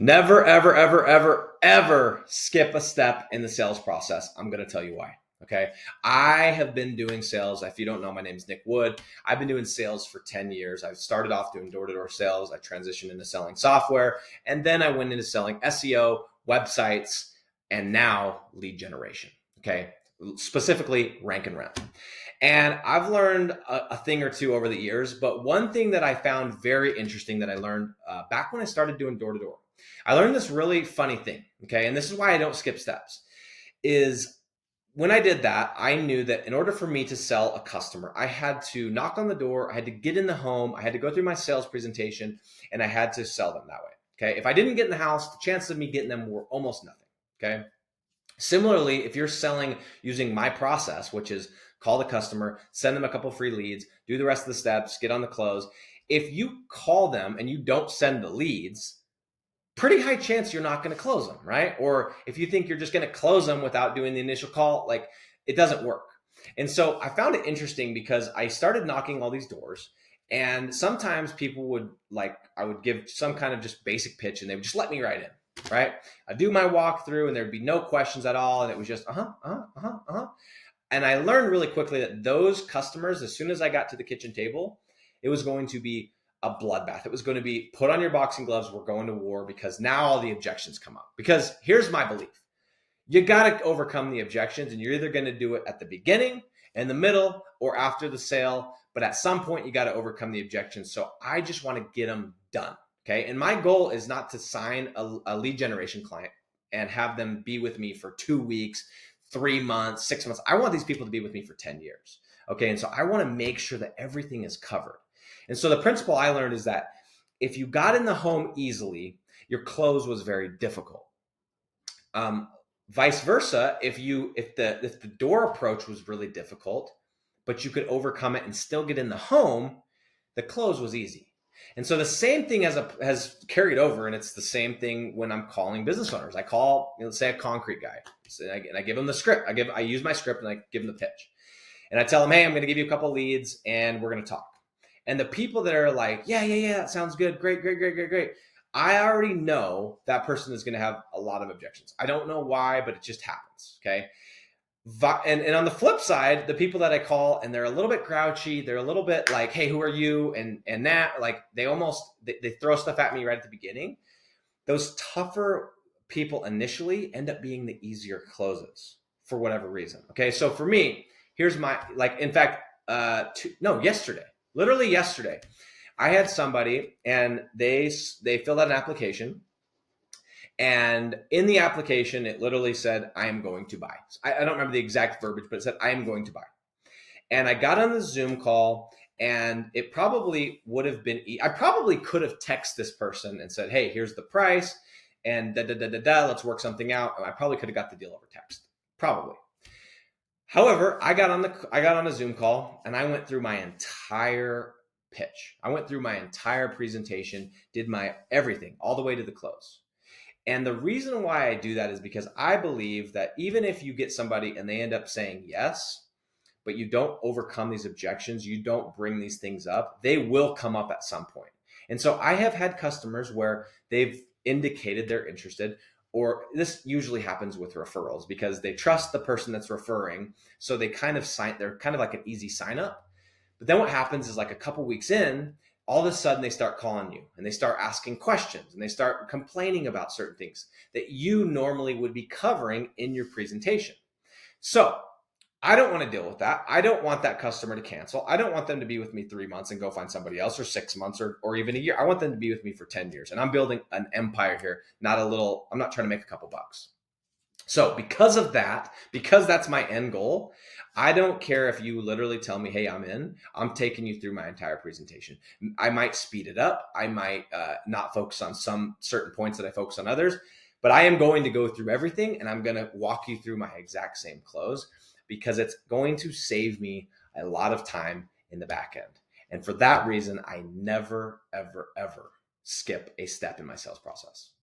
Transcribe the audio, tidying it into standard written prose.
Never, ever, ever, ever, ever skip a step in the sales process. I'm going to tell you why. Okay. I have been doing sales. If you don't know, my name is Nick Wood. I've been doing sales for 10 years. I started off doing door to door sales. I transitioned into selling software. And then I went into selling SEO, websites, and now lead generation. Okay. Specifically, rank and rent. And I've learned a thing or two over the years. But one thing that I found very interesting that I learned back when I started doing door to door, I learned this really funny thing. Okay. And this is why I don't skip steps is when I did that, I knew that in order for me to sell a customer, I had to knock on the door, I had to get in the home, I had to go through my sales presentation, and I had to sell them that way. Okay. If I didn't get in the house, the chances of me getting them were almost nothing. Okay. Similarly, if you're selling using my process, which is call the customer, send them a couple free leads, do the rest of the steps, get on the close. If you call them and you don't send the leads, pretty high chance you're not going to close them, right? Or if you think you're just going to close them without doing the initial call, like it doesn't work. And so I found it interesting because I started knocking all these doors, and sometimes people would I would give some kind of just basic pitch and they would just let me right in, right? I'd do my walkthrough and there'd be no questions at all. And it was just, And I learned really quickly that those customers, as soon as I got to the kitchen table, it was going to be a bloodbath. It was going to be put on your boxing gloves. We're going to war because now all the objections come up. Because here's my belief. You got to overcome the objections, and you're either going to do it at the beginning, in the middle, or after the sale. But at some point, you got to overcome the objections. So I just want to get them done. Okay. And my goal is not to sign a lead generation client and have them be with me for 2 weeks, 3 months, 6 months. I want these people to be with me for 10 years. Okay. And so I want to make sure that everything is covered. And so the principle I learned is that if you got in the home easily, your close was very difficult. Vice versa, if the door approach was really difficult, but you could overcome it and still get in the home, the close was easy. And so the same thing has carried over, and it's the same thing when I'm calling business owners. I call, let's say, a concrete guy, and I give him the script. I use my script and I give him the pitch, and I tell him, hey, I'm going to give you a couple leads, and we're going to talk. And the people that are like, yeah, that sounds good, great. I already know that person is going to have a lot of objections. I don't know why, but it just happens. Okay. And on the flip side, the people that I call and they're a little bit grouchy, they're a little bit like, hey, who are you? And that, like, they throw stuff at me right at the beginning. Those tougher people initially end up being the easier closes for whatever reason. Okay. So for me, here's my, in fact, literally yesterday, I had somebody and they filled out an application. And in the application, it literally said, I am going to buy. I don't remember the exact verbiage, but it said, I am going to buy. And I got on the Zoom call, and it probably would have been, I probably could have texted this person and said, hey, here's the price, and let's work something out. I probably could have got the deal over text, probably. However, I got on a Zoom call and I went through my entire pitch. I went through my entire presentation, did my everything all the way to the close. And the reason why I do that is because I believe that even if you get somebody and they end up saying yes, but you don't overcome these objections, you don't bring these things up, they will come up at some point. And so I have had customers where they've indicated they're interested, or this usually happens with referrals because they trust the person that's referring. So they're kind of like an easy sign up. But then what happens is, like, a couple weeks in, all of a sudden they start calling you and they start asking questions and they start complaining about certain things that you normally would be covering in your presentation. So I don't want to deal with that. I don't want that customer to cancel. I don't want them to be with me 3 months and go find somebody else, or 6 months, or even a year. I want them to be with me for 10 years. And I'm building an empire here, I'm not trying to make a couple bucks. So because of that, because that's my end goal, I don't care if you literally tell me, hey, I'm taking you through my entire presentation. I might speed it up. I might not focus on some certain points that I focus on others, but I am going to go through everything, and I'm going to walk you through my exact same close, because it's going to save me a lot of time in the back end. And for that reason, I never, ever, ever skip a step in my sales process.